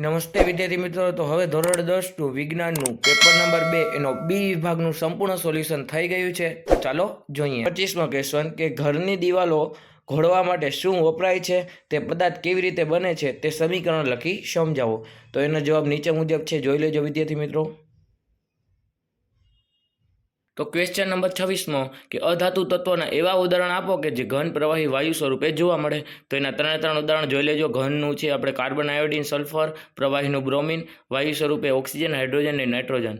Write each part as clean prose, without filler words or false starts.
નમસ્તે વિદ્યાર્થી મિત્રો, તો હવે ધોરણ 10 વિજ્ઞાનનું પેપર નંબર 2 એનો બી વિભાગનું સંપૂર્ણ સોલ્યુશન થઈ ગયું છે. તો ચાલો જોઈએ. 25મો ક્વેશ્ચન કે ઘરની દિવાલો ઘોડવા માટે શું વપરાય છે, તે પદાર્થ કેવી રીતે બને છે, તે સમીકરણ લખી સમજાવો. તો એનો જવાબ નીચે મુજબ છે, જોઈ લેજો વિદ્યાર્થી મિત્રો. તો ક્વેશ્ચન નંબર 26મો કે અધાતુ તત્વોના એવા ઉદાહરણ આપો કે જે ઘન પ્રવાહી વાયુ સ્વરૂપે જોવા મળે. તો એના ત્રણ ઉદાહરણ જોઈ લેજો. ઘનનું છે આપણે કાર્બન, આયોડિન, સલ્ફર. પ્રવાહીનું બ્રોમિન. વાયુ સ્વરૂપે ઓક્સિજન, હાઇડ્રોજન અને નાઇટ્રોજન.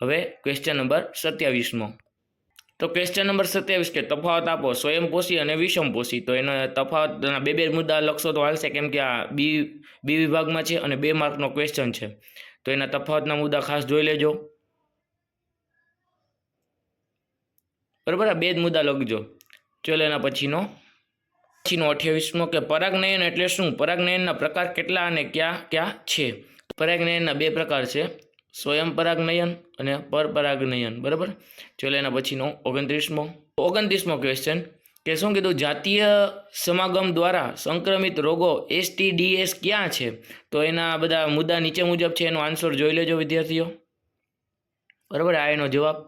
હવે ક્વેશ્ચન નંબર 27મો. તો ક્વેશ્ચન નંબર 27 કે તફાવત આપો સ્વયંપોષી અને વિષમપોષી. તો એના તફાવતના બે મુદ્દા લખશો તો હાલશે, કેમ કે આ બી વિભાગમાં છે અને 2 માર્કનો ક્વેશ્ચન છે. તો એના તફાવતના મુદ્દા ખાસ જોઈ લેજો. બરાબર, આ 2 જ મુદ્દા લખજો. ચલો એના પછીનો 28મો કે પરાગનયન એટલે શું? પરાગનયનના પ્રકાર કેટલા અને ક્યાં ક્યાં છે? પરાગનયનના 2 પ્રકાર છે, સ્વયં પરાગનયન અને પરપરાગનયન. બરાબર. ચલો એના પછીનો 29મો ક્વેશ્ચન કે શું કીધું? જાતીય સમાગમ દ્વારા સંક્રમિત રોગો STDs ક્યાં છે? તો એના બધા મુદ્દા નીચે મુજબ છે, એનો આન્સર જોઈ લેજો વિદ્યાર્થીઓ. બરાબર, આ એનો જવાબ.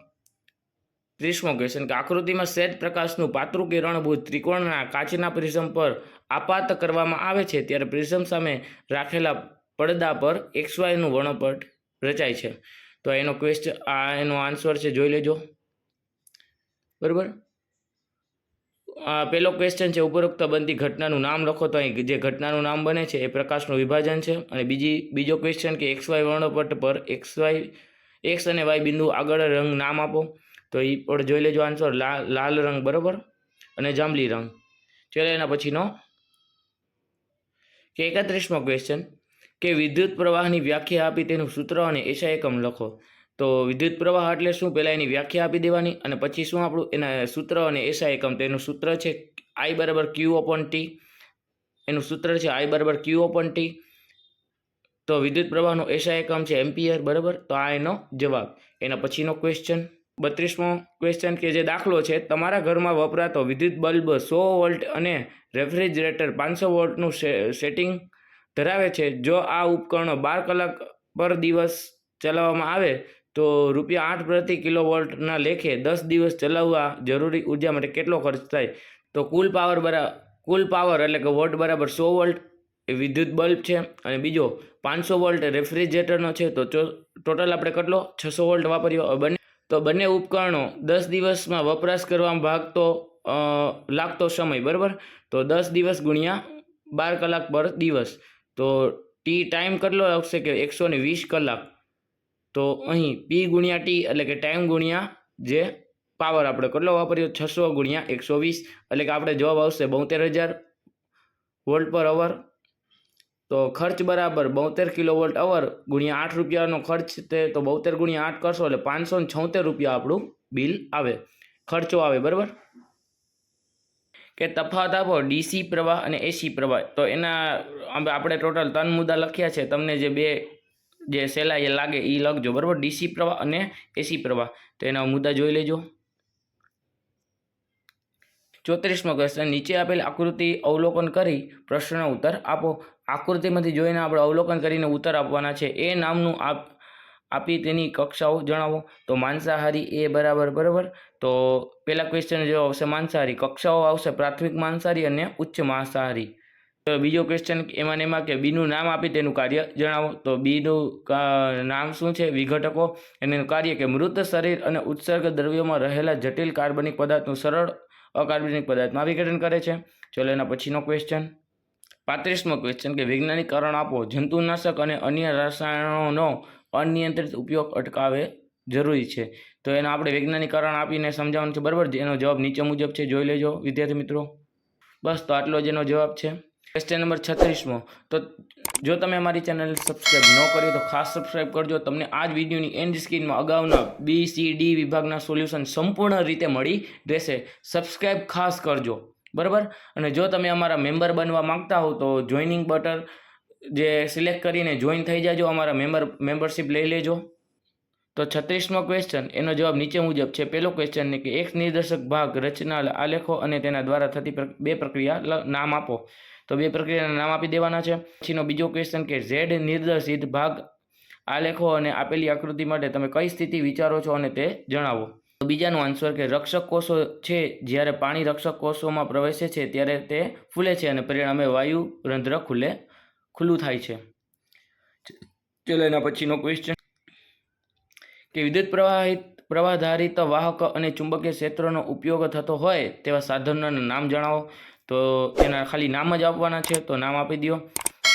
30મો ક્વેશ્ચન કે આકૃતિમાં શ્વેત પ્રકાશનું પાતળું કિરણભૂત ત્રિકોણના કાચના પ્રિઝમ પર આપાત કરવામાં આવે છે, ત્યારે પ્રિઝમ સામે રાખેલા પડદા પર XYનું વર્ણપટ રચાય છે. તો એનો ક્વેશ્ચન, આ એનો આન્સર છે, જોઈ લેજો. બરાબર. પહેલો ક્વેશ્ચન છે, ઉપરોક્ત બનતી ઘટનાનું નામ લખો. તો અહીં જે ઘટનાનું નામ બને છે એ પ્રકાશનું વિભાજન છે. અને બીજો ક્વેશ્ચન કે XY વર્ણપટ પર X અને Y બિંદુ આગળ રંગ નામ આપો. તો એ પણ જોઈ લેજો આન્સર. લાલ રંગ, બરાબર, અને જાંબલી રંગ. ચલો એના પછીનો કે 31મો ક્વેશ્ચન કે વિદ્યુત પ્રવાહની વ્યાખ્યા આપી તેનું સૂત્ર અને એસઆઈ એકમ લખો. તો વિદ્યુત પ્રવાહ એટલે શું, પહેલાં એની વ્યાખ્યા આપી દેવાની અને પછી શું આપણું એના સૂત્ર અને એસઆઈ એકમ. તેનું સૂત્ર છે I = Q/T. એનું સૂત્ર છે I = Q/T. તો વિદ્યુત પ્રવાહનો એસઆઈ એકમ છે એમ્પિયર. બરાબર. તો આ એનો જવાબ. એના પછીનો ક્વેશ્ચન 32મો ક્વેશ્ચન કે જે દાખલો છે, તમારા ઘરમાં વપરાતો વિદ્યુત બલ્બ 100 વોલ્ટ અને રેફ્રિજરેટર 500 વોલ્ટનું સેટિંગ ધરાવે છે. જો આ ઉપકરણો 12 કલાક પર દિવસ ચલાવવામાં આવે તો ₹8 પ્રતિ કિલોવોલ્ટના લેખે 10 દિવસ ચલાવવા જરૂરી ઉર્જા માટે કેટલો ખર્ચ થાય? તો કુલ પાવર એટલે કે વોટ બરાબર 100 વોલ્ટ એ વિદ્યુત બલ્બ છે, અને બીજો 500 વોલ્ટ રેફ્રિજરેટરનો છે. તો ટોટલ આપણે કેટલો 600 વોલ્ટ વાપર્યો. તો બંને ઉપકરણો 10 દિવસમાં વપરાશ કરવામાં લાગતો સમય, બરાબર, તો 10 દિવસ ગુણ્યા 12 કલાક પર દિવસ. તો ટાઈમ કેટલો આવશે કે 120 કલાક. તો અહીં P ગુણ્યા T એટલે કે ટાઈમ ગુણ્યા જે પાવર આપણે કેટલો વાપર્યો 600 ગુણ્યા 120, એટલે કે આપણે જવાબ આવશે 72,000 વોલ્ટ પર અવર. તો ખર્ચ બરાબર 72 કિલોવોલ્ટ અવર ગુણ્યા 8 રૂપિયાનો ખર્ચ તે. તો 72 ગુણ્યા 8 કરશો એટલે 576 રૂપિયા આપણું બિલ આવે, ખર્ચો આવે. બરાબર. કે તફાવત આપો DC પ્રવાહ અને AC પ્રવાહ. તો એના આપણે ટોટલ 3 મુદ્દા લખ્યા છે. તમને જે સહેલા લાગે એ લખજો. બરાબર. DC પ્રવાહ અને AC પ્રવાહ. તો એના મુદ્દા જોઈ લેજો. 34મો ક્વેશ્ચન નીચે આપેલ આકૃતિ અવલોકન કરી પ્રશ્નનો ઉત્તર આપો. આકૃતિમાંથી જોઈને આપણે અવલોકન કરીને ઉત્તર આપવાના છે. એ નામનું આપી તેની કક્ષાઓ જણાવો. તો માંસાહારી એ બરાબર. તો પહેલા ક્વેશ્ચન જો આવશે માંસાહારી, કક્ષાઓ આવશે પ્રાથમિક માંસાહારી અને ઉચ્ચ માંસાહારી. તો બીજો ક્વેશ્ચન એમાં કે બીનું નામ આપી તેનું કાર્ય જણાવો. તો બીનું નામ શું છે? વિઘટકો. એનું કાર્ય કે મૃત શરીર અને ઉત્સર્ગ દ્રવ્યોમાં રહેલા જટિલ કાર્બનિક પદાર્થનું સરળ અકાર્બનિક પદાર્થમાં વિઘટન કરે છે. ચલો એના પછીનો ક્વેશ્ચન 35મો ક્વેશ્ચન કે વૈજ્ઞાનિક કારણ આપો જંતુનાશક અને અન્ય રસાયણોનો અનિયંત્રિત ઉપયોગ અટકાવે જરૂરી છે. તો એના આપણે વૈજ્ઞાનિક કારણ આપીને સમજાવવાનું છે. બરાબર. એનો જવાબ નીચે મુજબ છે, જોઈ લેજો વિદ્યાર્થી મિત્રો. બસ, તો આટલો જ એનો જવાબ છે. ક્વેશ્ચન નંબર 36મો. તો જો તમે અમારી ચેનલ સબસ્ક્રાઈબ ન કરી તો ખાસ સબસ્ક્રાઈબ કરજો. તમને આ જ વિડીયોની એન્ડ સ્ક્રીનમાં અગાઉના BCD વિભાગના સોલ્યુશન સંપૂર્ણ રીતે મળી રહેશે. સબસ્ક્રાઈબ ખાસ કરજો. બરાબર. અને જો તમે અમારા મેમ્બર બનવા માંગતા હો તો જોઈનિંગ બટન જે સિલેક્ટ કરીને જોઈન થઈ જાજો, અમારા મેમ્બરશિપ લઈ લેજો. તો 36મો ક્વેશ્ચન એનો જવાબ નીચે મુજબ છે. પહેલો ક્વેશ્ચન ને કે એક નિર્દેશક ભાગ રચના આલેખો અને તેના દ્વારા થતી બે પ્રક્રિયા નામ આપો. તો બે પ્રક્રિયાના નામ આપી દેવાના છે. પછીનો બીજો ક્વેશ્ચન કે ઝેડ નિર્દેશિત ભાગ આલેખો અને આપેલી આકૃતિ માટે તમે કઈ સ્થિતિ વિચારો છો અને તે જણાવો. તો બીજાનો આન્સર કે રક્ષક કોષો છે જ્યારે પાણી રક્ષક કોષોમાં પ્રવેશે છે ત્યારે તે ફૂલે છે અને પરિણામે વાયુ રંધ્ર ખુલ્લું થાય છે. ચલો એના પછીનો ક્વેશ્ચન કે વિદ્યુત પ્રવાહધારિત વાહક અને ચુંબકીય ક્ષેત્રનો ઉપયોગ થતો હોય તેવા સાધનોના નામ જણાવો. તો એના ખાલી નામ જ આપવાના છે. તો નામ આપી દો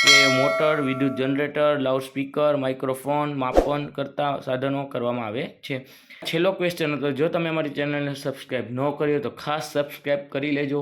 કે મોટર, વિદ્યુત જનરેટર, લાઉડસ્પીકર, માઇક્રોફોન, માપન કરતા સાધનો કરવામાં આવે છે. છેલ્લો ક્વેશ્ચન હતો, જો તમે અમારી ચેનલને સબસ્ક્રાઈબ ન કરી હોય તો ખાસ સબસ્ક્રાઈબ કરી લેજો.